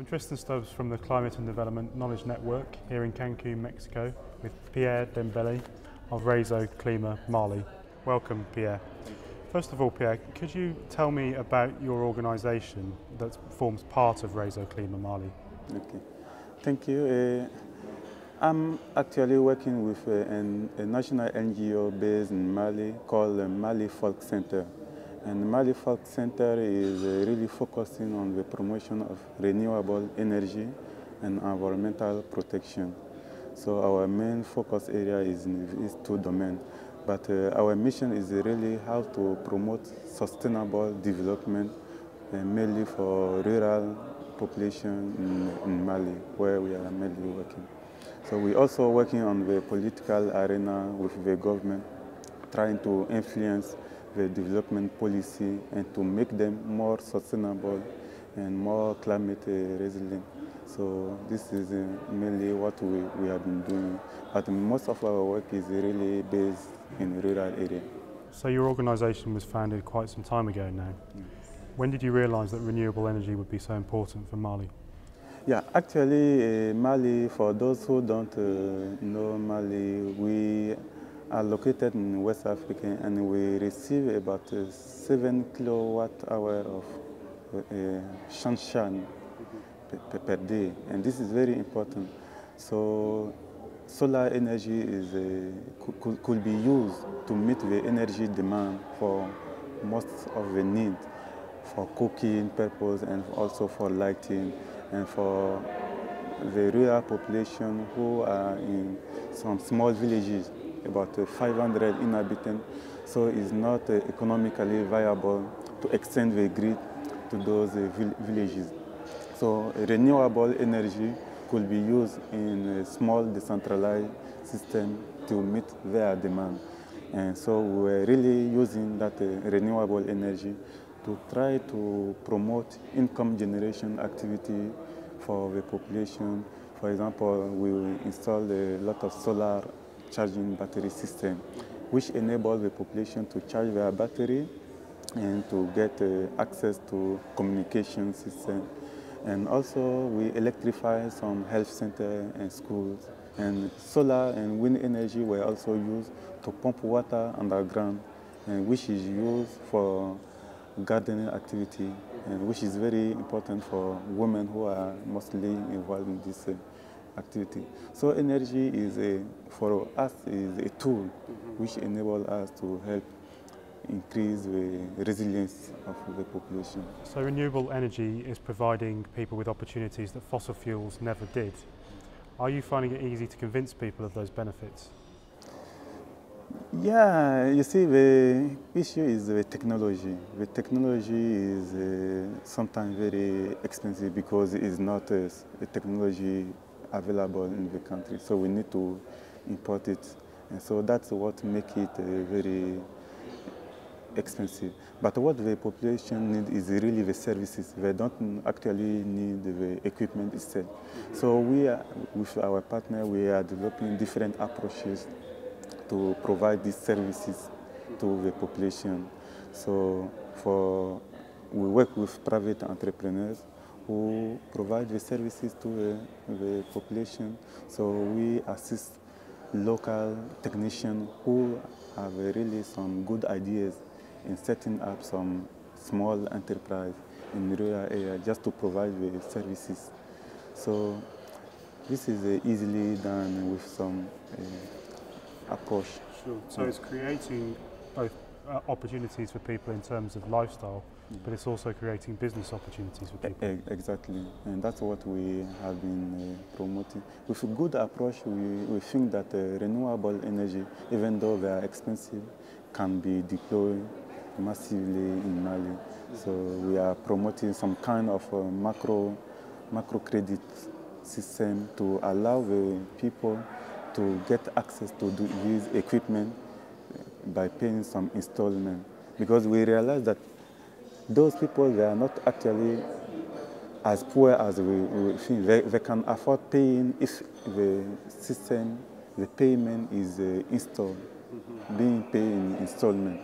I'm Tristan Stubbs from the Climate and Development Knowledge Network here in Cancun, Mexico, with Pierre Dembele of RESOU Clima Mali. Welcome, Pierre. First of all, Pierre, could you tell me about your organisation that forms part of RESOU Clima Mali? Okay, thank you. I'm actually working with a national NGO based in Mali called the Malifolke Centre. And the Malifolke Centre is really focusing on the promotion of renewable energy and environmental protection. So our main focus area is two domains. But our mission is really how to promote sustainable development, mainly for rural population in Mali, where we are mainly working. So we're also working on the political arena with the government, trying to influence the development policy and to make them more sustainable and more climate resilient. So this is mainly what we have been doing. But most of our work is really based in rural area. So your organisation was founded quite some time ago now. Yes. When did you realise that renewable energy would be so important for Mali? Yeah, actually Mali, for those who don't know Mali, we are located in West Africa and we receive about 7 kilowatt hour of sunshine per day, and this is very important. So solar energy could be used to meet the energy demand for most of the need, for cooking purpose and also for lighting, and for the rural population who are in some small villages, about 500 inhabitants, so it's not economically viable to extend the grid to those villages. So renewable energy could be used in a small decentralized system to meet their demand. And so we're really using that renewable energy to try to promote income generation activity for the population. For example, we installed a lot of solar charging battery system, which enable the population to charge their battery and to get access to communication system. And also we electrify some health centers and schools. And solar and wind energy were also used to pump water underground, and which is used for gardening activity, and which is very important for women who are mostly involved in this activity. So energy is for us is a tool which enables us to help increase the resilience of the population. So renewable energy is providing people with opportunities that fossil fuels never did. Are you finding it easy to convince people of those benefits? Yeah, you see, the issue is the technology. The technology is sometimes very expensive because it is not a technology available in the country. So we need to import it. And so that's what makes it very expensive. But what the population needs is really the services. They don't actually need the equipment itself. So we are, with our partner, we are developing different approaches to provide these services to the population. So we work with private entrepreneurs who provide the services to the population. So we assist local technicians who have really some good ideas in setting up some small enterprise in the rural area just to provide the services. So this is easily done with some approach. Sure. So it's creating both opportunities for people in terms of lifestyle, but it's also creating business opportunities for people. Exactly, and that's what we have been promoting. With a good approach, we think that renewable energy, even though they are expensive, can be deployed massively in Mali. So we are promoting some kind of macro credit system to allow the people to get access to these equipment by paying some installment. Because we realize that those people, they are not actually as poor as we think. They can afford paying if the system, the payment is installed, being paid in installment.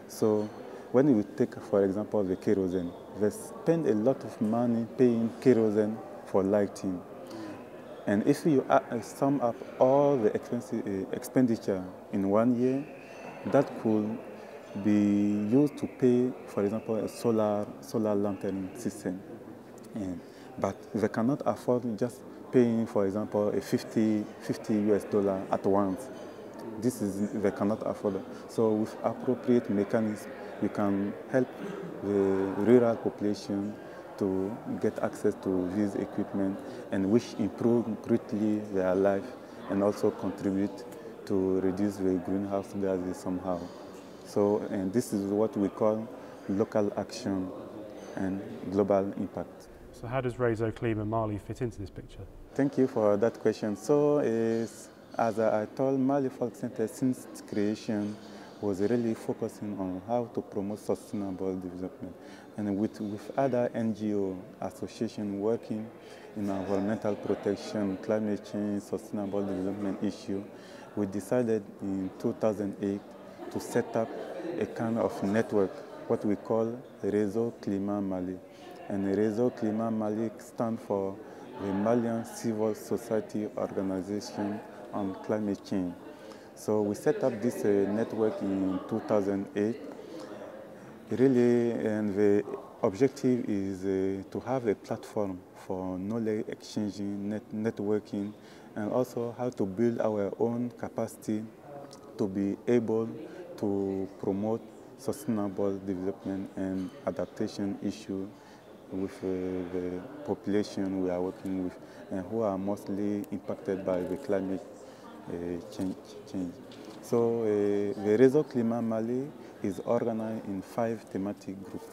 So when we take, for example, the kerosene, they spend a lot of money paying kerosene for lighting. And if you sum up all the expenditure in 1 year, that could be used to pay, for example, a solar lantern system. But they cannot afford just paying, for example, a 50 US dollar at once. They cannot afford it. So with appropriate mechanisms, you can help the rural population to get access to these equipment, and which improve greatly their life and also contribute to reduce the greenhouse gases somehow. So, and this is what we call local action and global impact. So how does RESOU Klima Mali fit into this picture? Thank you for that question. So, as I told, Malifolke Centre since its creation was really focusing on how to promote sustainable development. And with other NGO associations working in environmental protection, climate change, sustainable development issue, we decided in 2008 to set up a kind of network, what we call RESOU Klima Mali. And RESOU Klima Mali stands for the Malian Civil Society Organization on Climate Change. So we set up this network in 2008. Really, and the objective is to have a platform for knowledge exchanging, networking, and also how to build our own capacity to be able to promote sustainable development and adaptation issues with the population we are working with, and who are mostly impacted by the climate change. So the RESOU Klima Mali is organized in 5 thematic groups.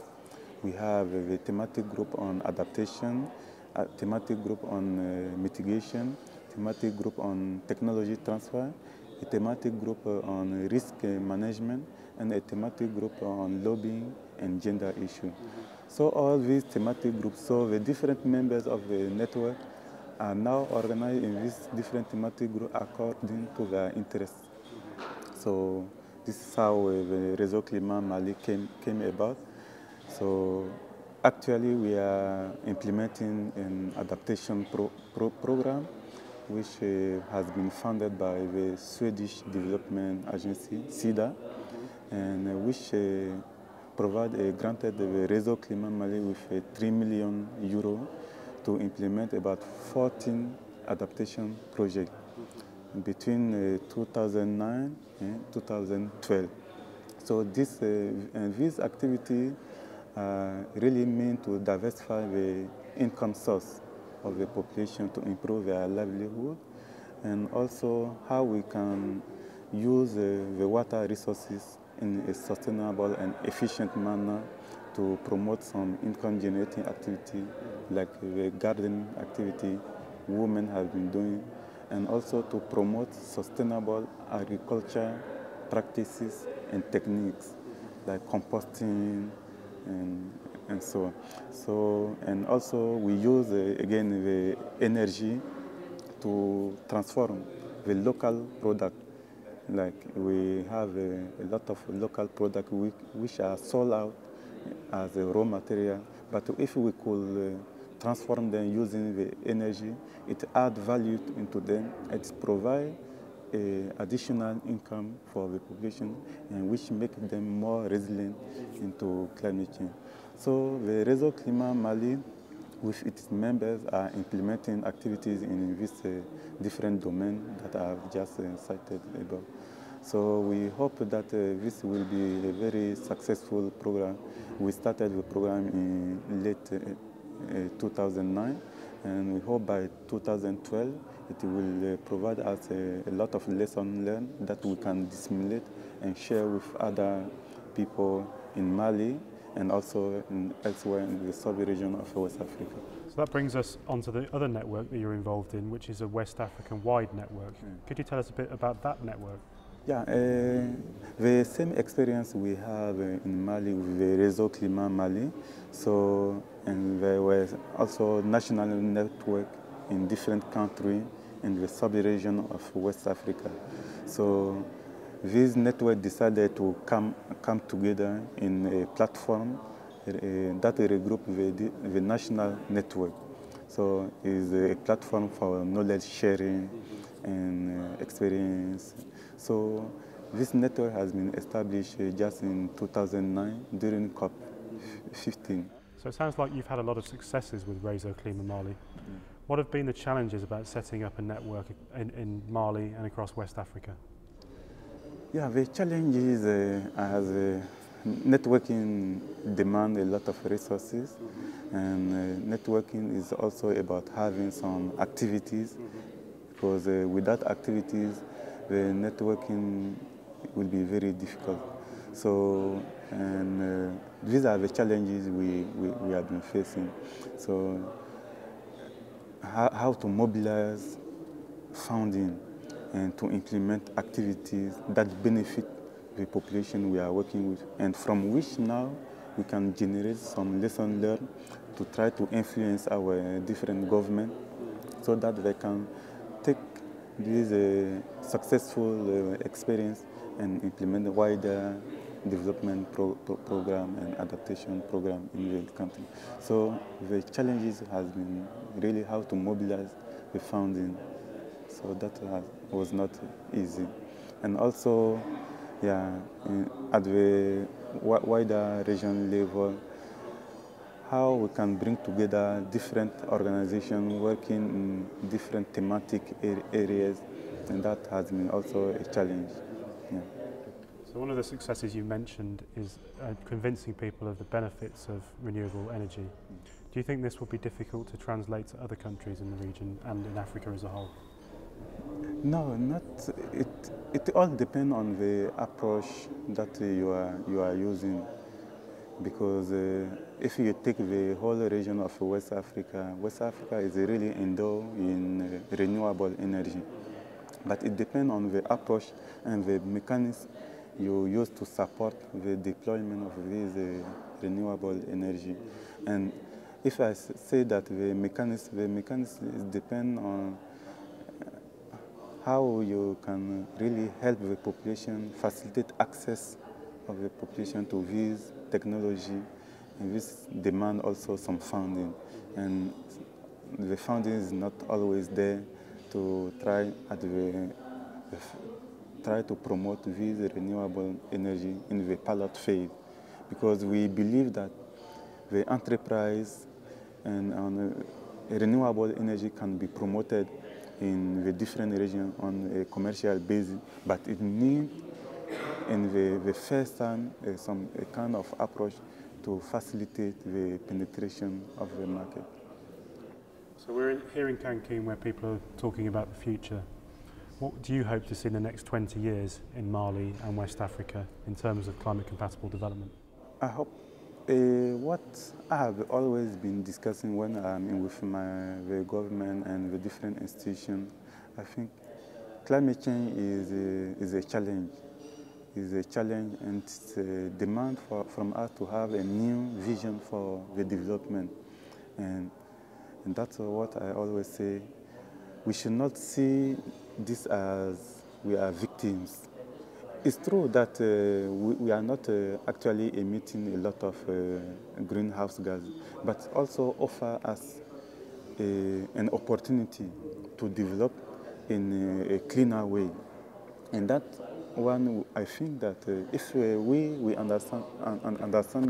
We have the thematic group on adaptation, a thematic group on mitigation, thematic group on technology transfer, a thematic group on risk management, and a thematic group on lobbying and gender issues. So all these thematic groups, so the different members of the network are now organized in these different thematic groups according to their interests. So this is how the RESOU Klima Mali came about. So actually we are implementing an adaptation program which has been funded by the Swedish Development Agency, SIDA, and which granted the RESOU Klima Mali with 3 million euro to implement about 14 adaptation projects between 2009 and 2012. So these activities really mean to diversify the income source of the population to improve their livelihood, and also how we can use the water resources in a sustainable and efficient manner to promote some income-generating activity like the gardening activity women have been doing, and also to promote sustainable agriculture practices and techniques like composting and so on. So, and also we use again the energy to transform the local product. Like we have a lot of local products which are sold out as a raw material, but if we could transform them using the energy, it adds value into them. It provides additional income for the population, and which makes them more resilient into climate change. So the RESOU Klima Mali, with its members, are implementing activities in this different domains that I have just cited above. So we hope that this will be a very successful program. We started the program in late 2009, and we hope by 2012 it will provide us a lot of lessons learned that we can disseminate and share with other people in Mali and also elsewhere in the sub-region of West Africa. So that brings us onto the other network that you're involved in, which is a West African-wide network. Could you tell us a bit about that network? Yeah, the same experience we have in Mali with the RESOU Klima Mali. So, and there was also national network in different countries in the sub-region of West Africa. So this network decided to come together in a platform that regroup the national network. So it's a platform for knowledge sharing and experience. So this network has been established just in 2009 during COP15. So it sounds like you've had a lot of successes with RESOU Klima Mali. What have been the challenges about setting up a network in Mali and across West Africa? Yeah, the challenge is as networking demand a lot of resources, and networking is also about having some activities, because without activities, the networking will be very difficult. So, and these are the challenges we have been facing. So, how to mobilize funding and to implement activities that benefit the population we are working with, and from which now we can generate some lessons learned to try to influence our different government so that they can take this successful experience and implement a wider development program and adaptation program in the country. So the challenges has been really how to mobilize the funding. So that was not easy. And also, yeah, at the wider regional level, how we can bring together different organizations working in different thematic areas, and that has been also a challenge. Yeah. So one of the successes you mentioned is convincing people of the benefits of renewable energy. Do you think this will be difficult to translate to other countries in the region and in Africa as a whole? No, not it. It all depends on the approach that you are using, because if you take the whole region of West Africa is really endowed in renewable energy, but it depends on the approach and the mechanism you use to support the deployment of this renewable energy. And if I say that the mechanism depends on how you can really help the population, facilitate access of the population to this technology, and this demand also some funding. And the funding is not always there to try to promote this renewable energy in the pilot phase, because we believe that the enterprise and renewable energy can be promoted in the different regions on a commercial basis, but it needs in the first time a kind of approach to facilitate the penetration of the market. So we're here in Cancun where people are talking about the future. What do you hope to see in the next 20 years in Mali and West Africa in terms of climate compatible development? I hope what I have always been discussing when I'm in with the government and the different institutions, I think climate change is a challenge. Is a challenge, and it's a demand from us to have a new vision for the development. And that's what I always say. We should not see this as we are victims. It's true that we are not actually emitting a lot of greenhouse gases, but also offer us an opportunity to develop in a cleaner way. And that one, I think that if we understand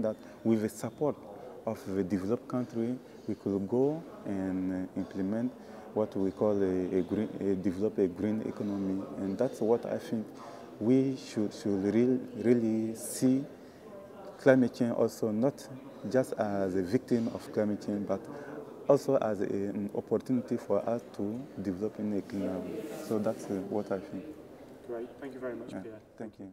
that with the support of the developed country, we could go and implement what we call develop a green economy. And that's what I think we should really see climate change also not just as a victim of climate change, but also as an opportunity for us to develop in a cleaner way. So that's what I think. Great. Thank you very much, Pierre. Thank you.